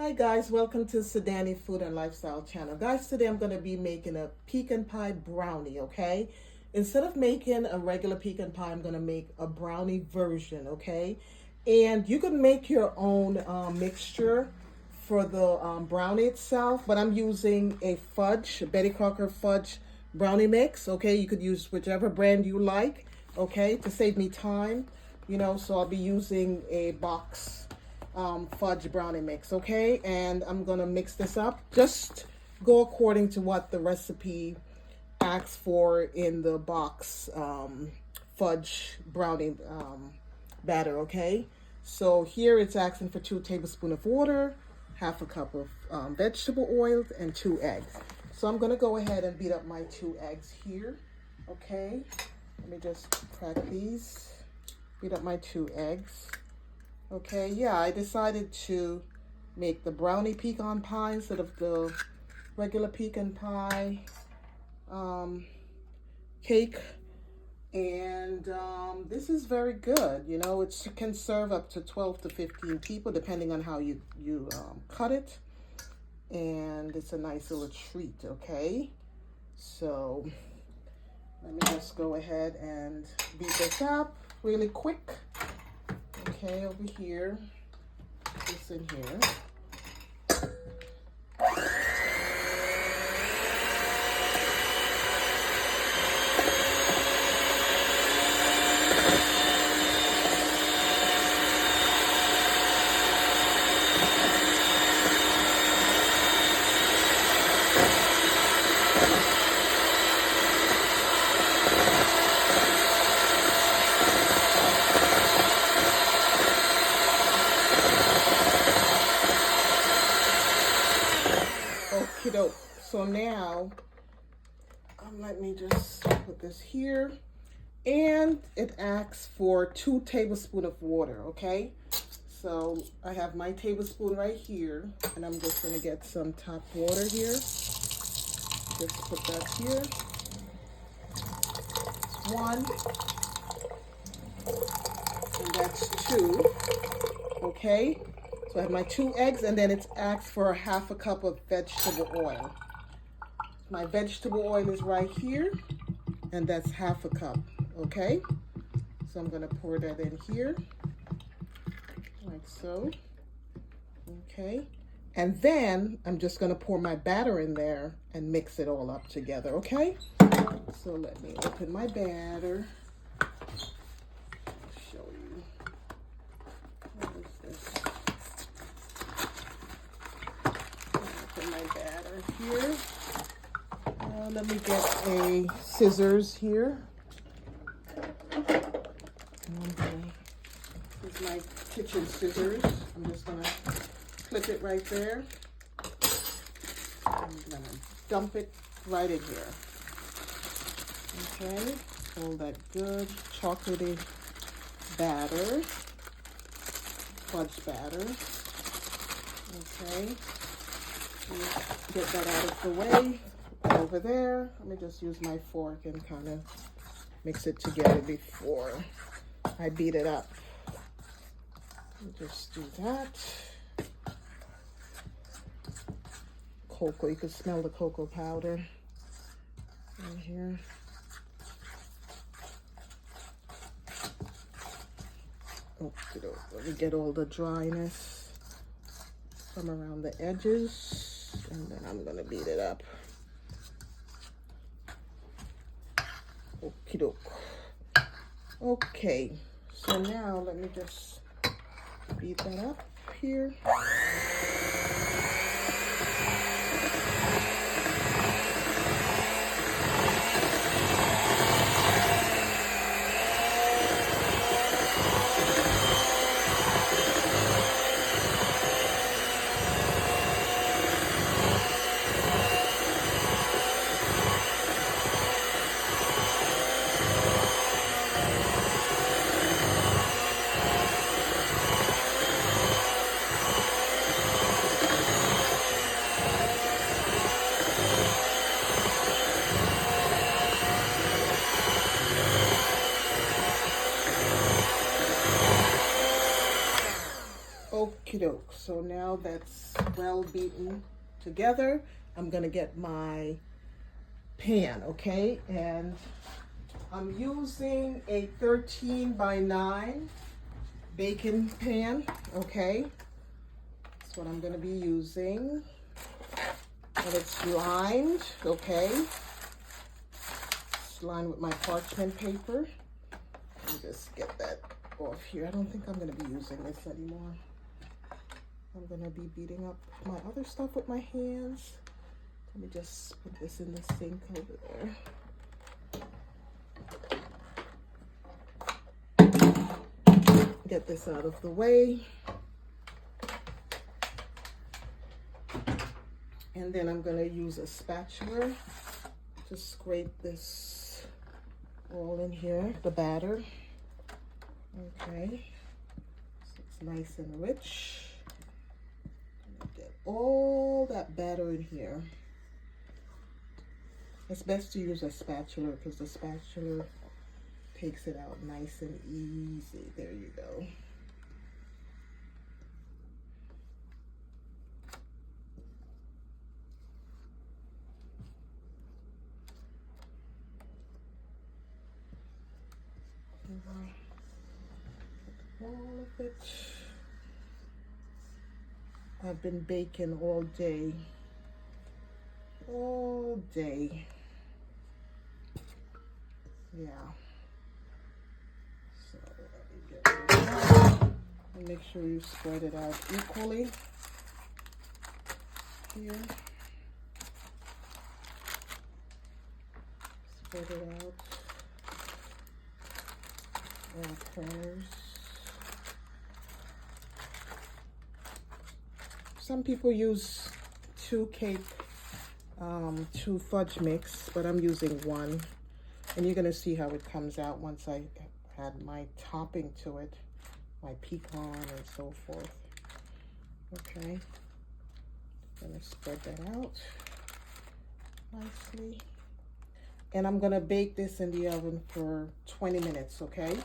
Hi guys, welcome to Sedani Food and Lifestyle channel. Guys, today I'm going to be making a pecan pie brownie, okay? Instead of making a regular pecan pie, I'm going to make a brownie version, okay? And you can make your own mixture for the brownie itself, but I'm using a Betty Crocker fudge brownie mix, okay? You could use whichever brand you like, okay, to save me time, so I'll be using a box fudge brownie mix, okay? And I'm gonna mix this up. Just go according to what the recipe asks for in the box fudge brownie batter, okay? So here it's asking for 2 tablespoons of water, half a cup of vegetable oil, and 2 eggs. So I'm gonna go ahead and beat up my 2 eggs here, okay? Let me just crack these, beat up my 2 eggs. Okay, yeah, I decided to make the brownie pecan pie instead of the regular pecan pie cake. And this is very good. It can serve up to 12 to 15 people depending on how you cut it. And it's a nice little treat, okay? So let me just go ahead and beat this up really quick. Okay, over here, this in here. Okie doke. So now, let me just put this here. And it asks for 2 tablespoons of water, okay? So I have my tablespoon right here, and I'm just gonna get some top water here. Just put that here. 1, and that's 2, okay? So I have my 2 eggs, and then it's asked for half a cup of vegetable oil. My vegetable oil is right here, and that's half a cup, okay? So I'm gonna pour that in here, like so, okay? And then I'm just gonna pour my batter in there and mix it all up together, okay? So let me open my batter. Show you. What is this? Open my batter here. Let me get a scissors here. This is my kitchen scissors. I'm just gonna clip it right there. I'm gonna dump it right in here. Okay, hold that good chocolatey batter, fudge batter. Okay, get that out of the way. Over there, let me just use my fork and kind of mix it together before I beat it up. Just do that. Cocoa, you can smell the cocoa powder in here. Okay, let me get all the dryness from around the edges, and then I'm gonna beat it up. Okie doke. Okay, so now let me just beat that up here. Okie doke. So now that's well beaten together, I'm gonna get my pan, okay? And I'm using a 13 by 9 baking pan, okay? That's what I'm gonna be using. And it's lined, okay? It's lined with my parchment paper. Let me just get that off here. I don't think I'm gonna be using this anymore. I'm gonna be beating up my other stuff with my hands. Let me just put this in the sink over there. Get this out of the way. And then I'm gonna use a spatula to scrape this all in here, the batter. Okay, so it's nice and rich. Get all that batter in here. It's best to use a spatula because the spatula takes it out nice and easy. There you go. All of it. I've been baking all day. All day. Yeah. So let me get this out. And make sure you spread it out equally. Here. Spread it out. All corners. Some people use two fudge mix, but I'm using one. And you're gonna see how it comes out once I add my topping to it, my pecan and so forth. Okay, gonna spread that out nicely. And I'm gonna bake this in the oven for 20 minutes, okay?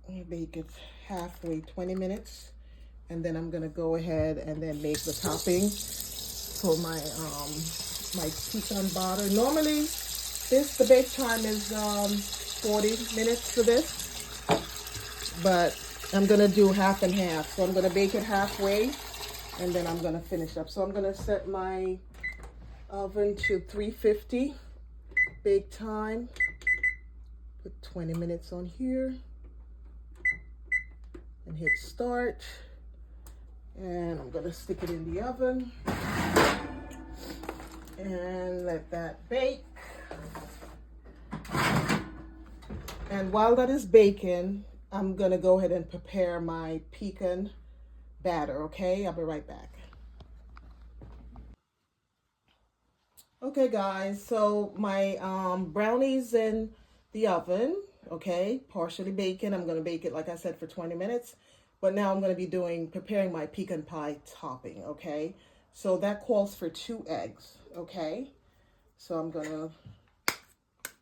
I bake it halfway, 20 minutes. And then I'm gonna go ahead and then make the topping for my my pecan batter. Normally, the bake time is 40 minutes for this, but I'm gonna do half and half. So I'm gonna bake it halfway, and then I'm gonna finish up. So I'm gonna set my oven to 350 bake time. Put 20 minutes on here, and hit start. And I'm gonna stick it in the oven and let that bake. And while that is baking, I'm gonna go ahead and prepare my pecan batter, okay? I'll be right back. Okay guys, so my brownies in the oven, okay? Partially baking. I'm gonna bake it, like I said, for 20 minutes. But now I'm going to be preparing my pecan pie topping, okay? So that calls for 2 eggs, okay? So I'm going to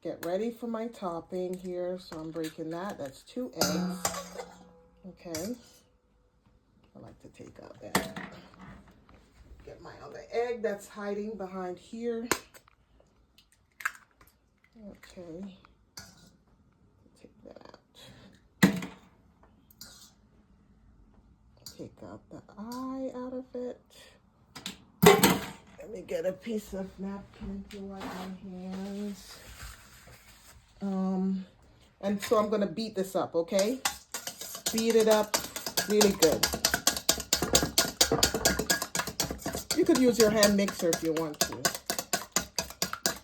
get ready for my topping here. So I'm breaking that. That's 2 eggs, okay? I like to take out that. Get my other egg that's hiding behind here. Okay. Take that out. Take out the eye out of it. Let me get a piece of napkin to wipe my hands. And so I'm gonna beat this up, okay? Beat it up really good. You could use your hand mixer if you want to,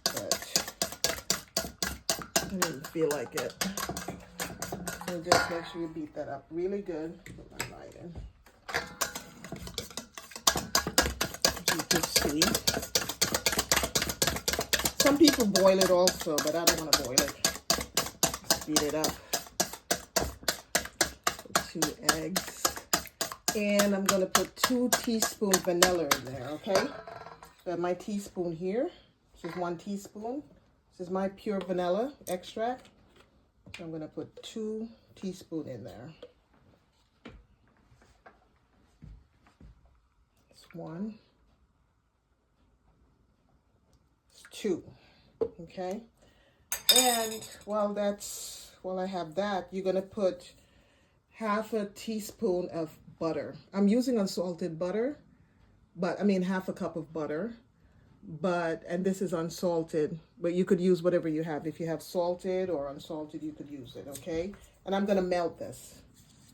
but I didn't feel like it. So just make sure you beat that up really good. Put my light in. You can see. Some people boil it also, but I don't want to boil it. Just beat it up. 2 eggs. And I'm going to put 2 teaspoons vanilla in there, okay? I have my teaspoon here. This is 1 teaspoon. This is my pure vanilla extract. So I'm going to put 2 teaspoons in there. 1, 2. Okay. And while I have that, you're going to put half a teaspoon of butter. I'm using unsalted butter, but I mean half a cup of butter. And this is unsalted, but you could use whatever you have. If you have salted or unsalted, you could use it, okay? And I'm going to melt this.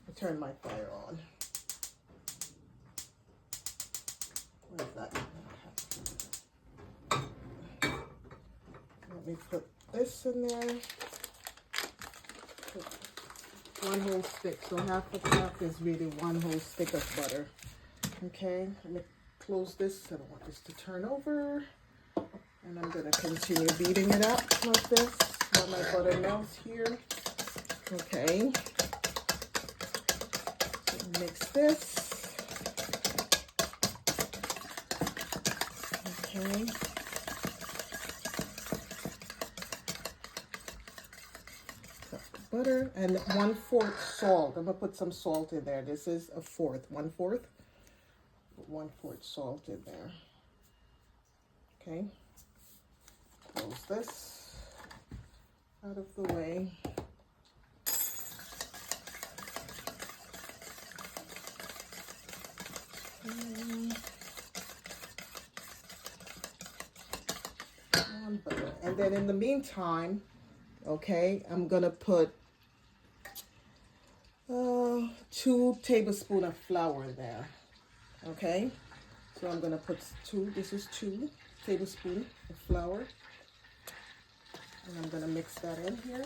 I'll turn my fire on. Where's that? Let me put this in there. Put 1 whole stick. So half a cup is really 1 whole stick of butter. Okay, let me close this. I don't want this to turn over. And I'm going to continue beating it up like this while my butter melts here. Okay. So mix this. Okay. Butter and 1/4 salt. I'm gonna put some salt in there. This is a 1/4. 1/4. 1/4 salt in there. Okay. Close this out of the way. And then in the meantime, okay, I'm gonna put 2 tablespoons of flour in there. Okay, so I'm gonna put 2. This is 2 tablespoons of flour, and I'm gonna mix that in here.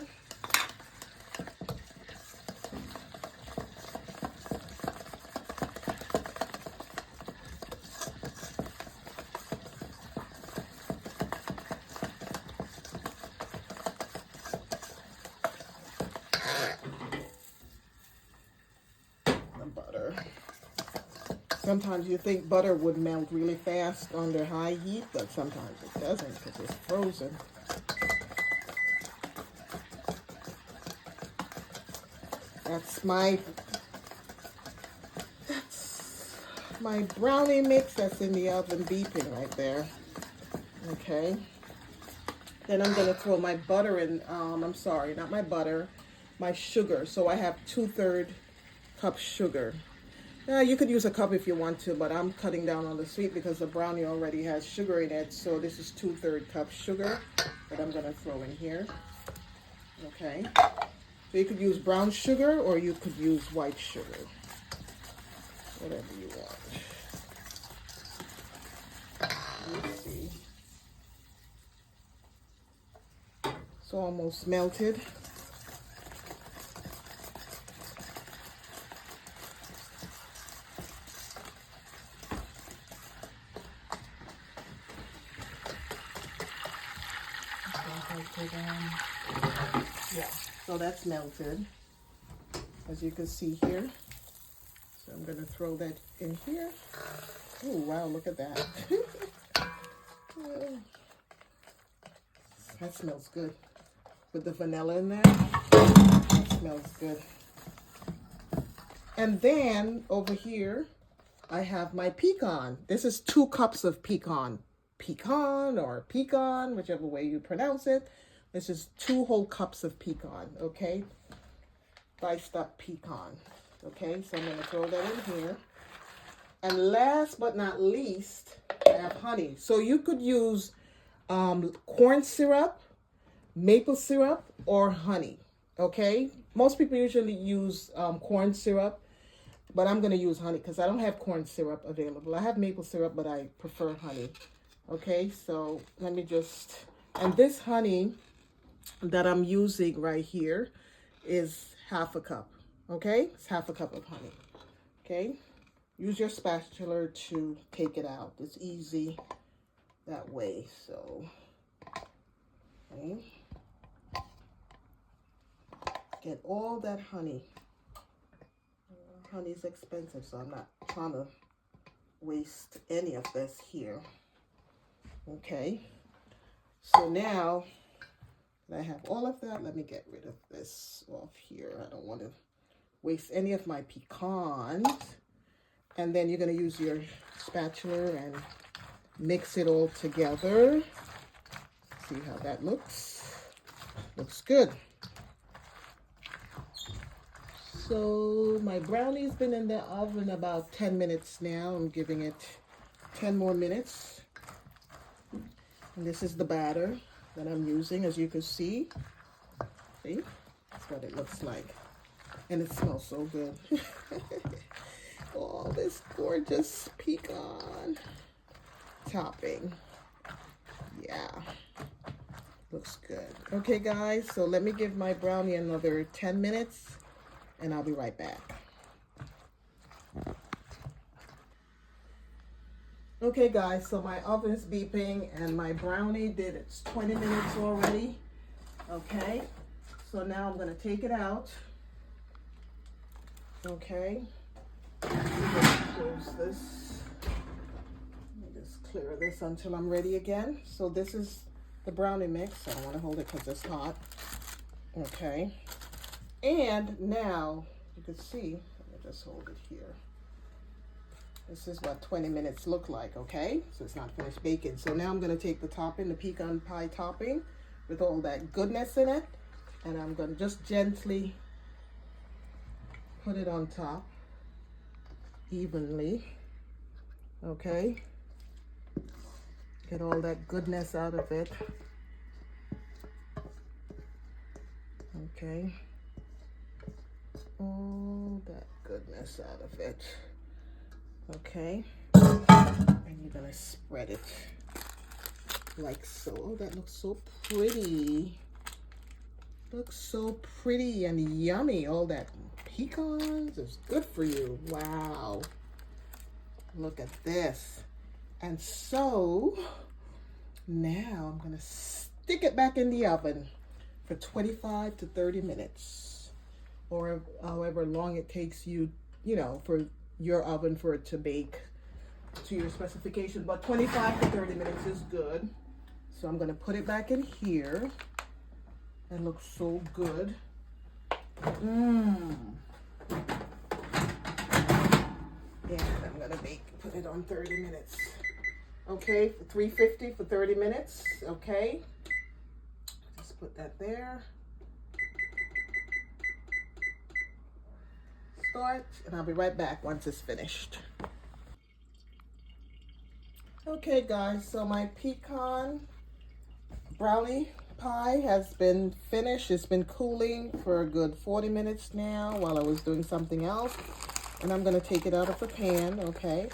Sometimes you think butter would melt really fast under high heat, but sometimes it doesn't because it's frozen. That's my brownie mix that's in the oven beeping right there. Okay. Then I'm going to throw my butter in, I'm sorry, not my butter, my sugar. So I have 2/3 cup sugar. You could use a cup if you want to, but I'm cutting down on the sweet because the brownie already has sugar in it. So this is 2/3 cup sugar that I'm going to throw in here. Okay. So you could use brown sugar or you could use white sugar. Whatever you want. Let's see. It's almost melted. Yeah, so that's melted, as you can see here. So I'm going to throw that in here. Oh, wow, look at that. That smells good. With the vanilla in there, that smells good. And then over here, I have my pecan. This is 2 cups of pecan. Pecan or pecan, whichever way you pronounce it. This is 2 whole cups of pecan, okay? Diced up pecan, okay? So I'm going to throw that in here. And last but not least, I have honey. So you could use corn syrup, maple syrup, or honey, okay? Most people usually use corn syrup, but I'm going to use honey because I don't have corn syrup available. I have maple syrup, but I prefer honey, okay? So let me just, and this honey that I'm using right here is half a cup, okay? It's half a cup of honey, okay? Use your spatula to take it out. It's easy that way, so, okay. Get all that honey. Honey's expensive, so I'm not trying to waste any of this here. Okay, so now that I have all of that, let me get rid of this off here. I don't want to waste any of my pecans. And then you're going to use your spatula and mix it all together. See how that looks? Looks good. So my brownie's been in the oven about 10 minutes now. I'm giving it 10 more minutes. And this is the batter that I'm using, as you can see. See? That's what it looks like. And it smells so good. Oh, this gorgeous pecan topping. Yeah. Looks good. Okay, guys, so let me give my brownie another 10 minutes, and I'll be right back. Okay, guys, so my oven's beeping, and my brownie did its 20 minutes already. Okay, so now I'm going to take it out. Okay, close this. Let me just clear this until I'm ready again. So this is the brownie mix. I don't want to hold it because it's hot. Okay, and now you can see, let me just hold it here. This is what 20 minutes look like, okay? So it's not finished baking. So now I'm going to take the topping, the pecan pie topping with all that goodness in it, and I'm going to just gently put it on top evenly, okay? Get all that goodness out of it. Okay. All that goodness out of it. Okay, and you're gonna spread it like so. Oh, that looks so pretty. Looks so pretty and yummy. All that pecans is good for you. Wow. Look at this. And so now I'm gonna stick it back in the oven for 25 to 30 minutes, or however long it takes you, you know, for your oven for it to bake to your specification, but 25 to 30 minutes is good. So I'm going to put it back in here. It looks so good. And I'm going to put it on 30 minutes. Okay, for 350 for 30 minutes. Okay, just put that there. Start, and I'll be right back once it's finished. Okay, guys, so my pecan brownie pie has been finished. It's been cooling for a good 40 minutes now while I was doing something else, and I'm going to take it out of the pan. Okay,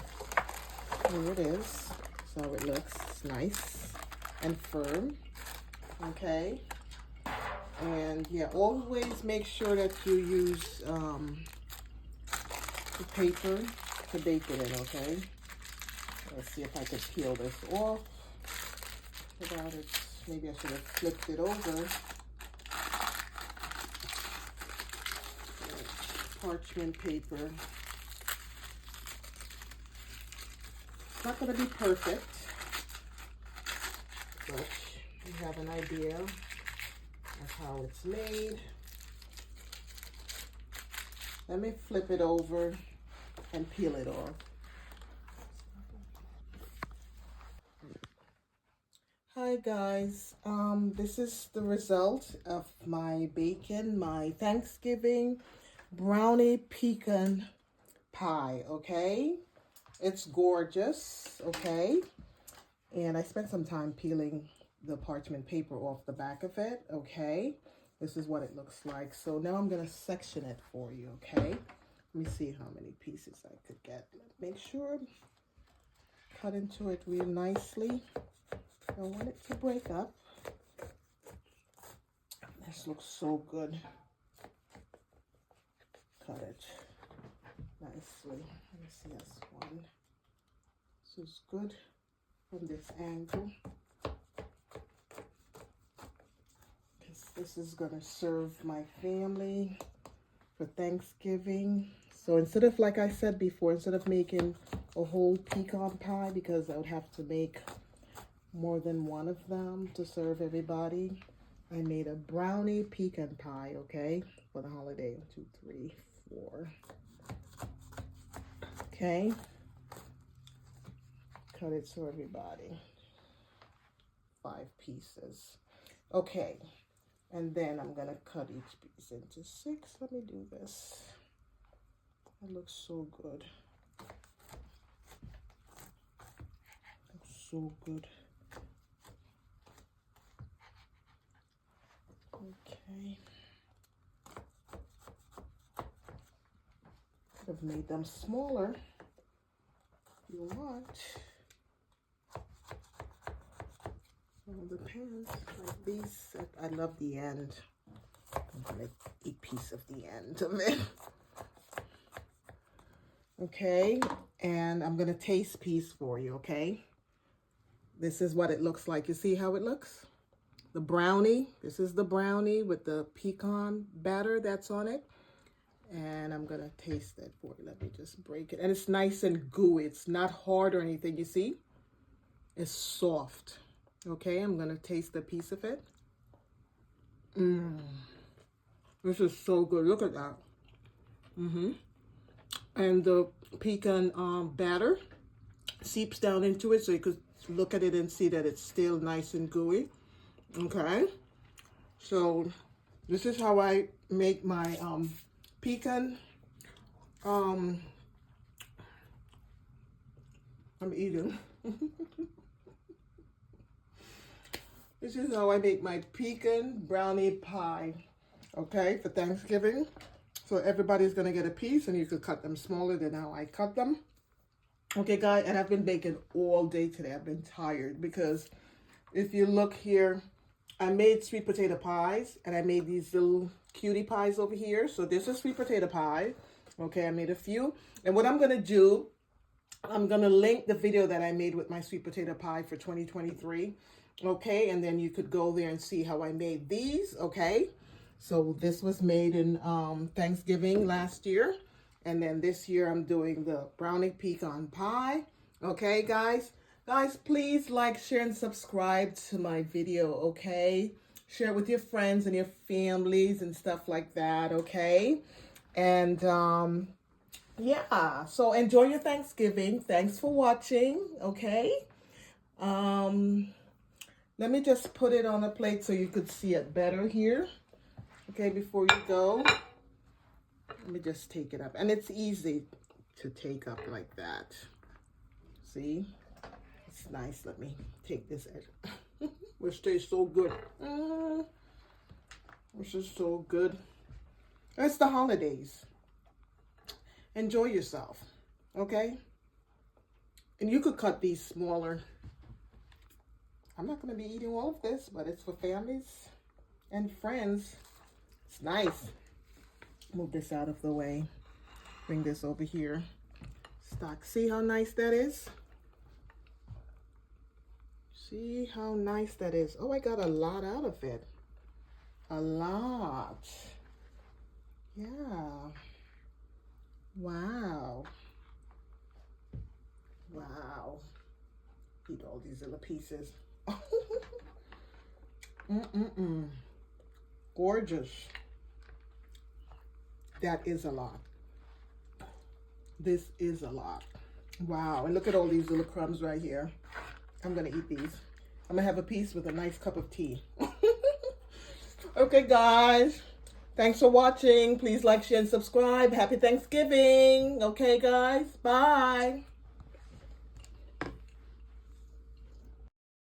here it is. So it looks nice and firm. Okay, and yeah, always make sure that you use paper to bake it in, okay? Let's see if I can peel this off without it. Maybe I should have flipped it over. Parchment paper. It's not going to be perfect, but you have an idea of how it's made. Let me flip it over and peel it off. Hi guys, this is the result of my bacon, my Thanksgiving brownie pecan pie, okay? It's gorgeous, okay? And I spent some time peeling the parchment paper off the back of it, okay? This is what it looks like. So now I'm gonna section it for you, okay? Let me see how many pieces I could get. Make sure cut into it real nicely. I don't want it to break up. This looks so good. Cut it nicely. Let me see this one. This is good from this angle. Because this is going to serve my family for Thanksgiving. So instead of, like I said before, instead of making a whole pecan pie, because I would have to make more than one of them to serve everybody, I made a brownie pecan pie, okay, for the holiday. 1, 2, 3, 4. Okay. cut it so everybody. 5 pieces. Okay. And then I'm going to cut each piece into 6. Let me do this. That looks so good. Looks so good. Okay. Could have made them smaller if you want. Some of the pans like these. I love the end. I'm gonna eat a piece of the end of it. Okay, and I'm gonna taste piece for you, okay? This is what it looks like. You see how it looks? The brownie. This is the brownie with the pecan batter that's on it. And I'm gonna taste it for you. Let me just break it. And it's nice and gooey. It's not hard or anything, you see? It's soft. Okay, I'm gonna taste a piece of it. This is so good. Look at that. And the pecan batter seeps down into it, so you could look at it and see that it's still nice and gooey. Okay, so this is how I make my pecan. I'm eating. This is how I make my pecan brownie pie, okay, for Thanksgiving. So everybody's gonna get a piece, and you could cut them smaller than how I cut them. Okay, guys, and I've been baking all day today. I've been tired because if you look here, I made sweet potato pies, and I made these little cutie pies over here. So this is sweet potato pie. Okay, I made a few. And what I'm going to do, I'm going to link the video that I made with my sweet potato pie for 2023. Okay, and then you could go there and see how I made these. Okay, so this was made in Thanksgiving last year. And then this year I'm doing the brownie pecan pie. Okay, guys. Guys, please like, share, and subscribe to my video, okay? Share it with your friends and your families and stuff like that, okay? And, yeah, so enjoy your Thanksgiving. Thanks for watching, okay? Let me just put it on a plate so you could see it better here, okay, before you go. Let me just take it up. And it's easy to take up like that. See? It's nice. Let me take this edge. Which tastes so good. This is so good. It's the holidays. Enjoy yourself. Okay? And you could cut these smaller. I'm not going to be eating all of this, but it's for families and friends. It's nice. Move this out of the way. Bring this over here. Stock. See how nice that is? See how nice that is. Oh, I got a lot out of it. A lot. Yeah. Wow. Wow. Eat all these little pieces. Gorgeous. That is a lot. This is a lot. Wow. And look at all these little crumbs right here. I'm going to eat these. I'm going to have a piece with a nice cup of tea. Okay, guys. Thanks for watching. Please like, share, and subscribe. Happy Thanksgiving. Okay, guys. Bye.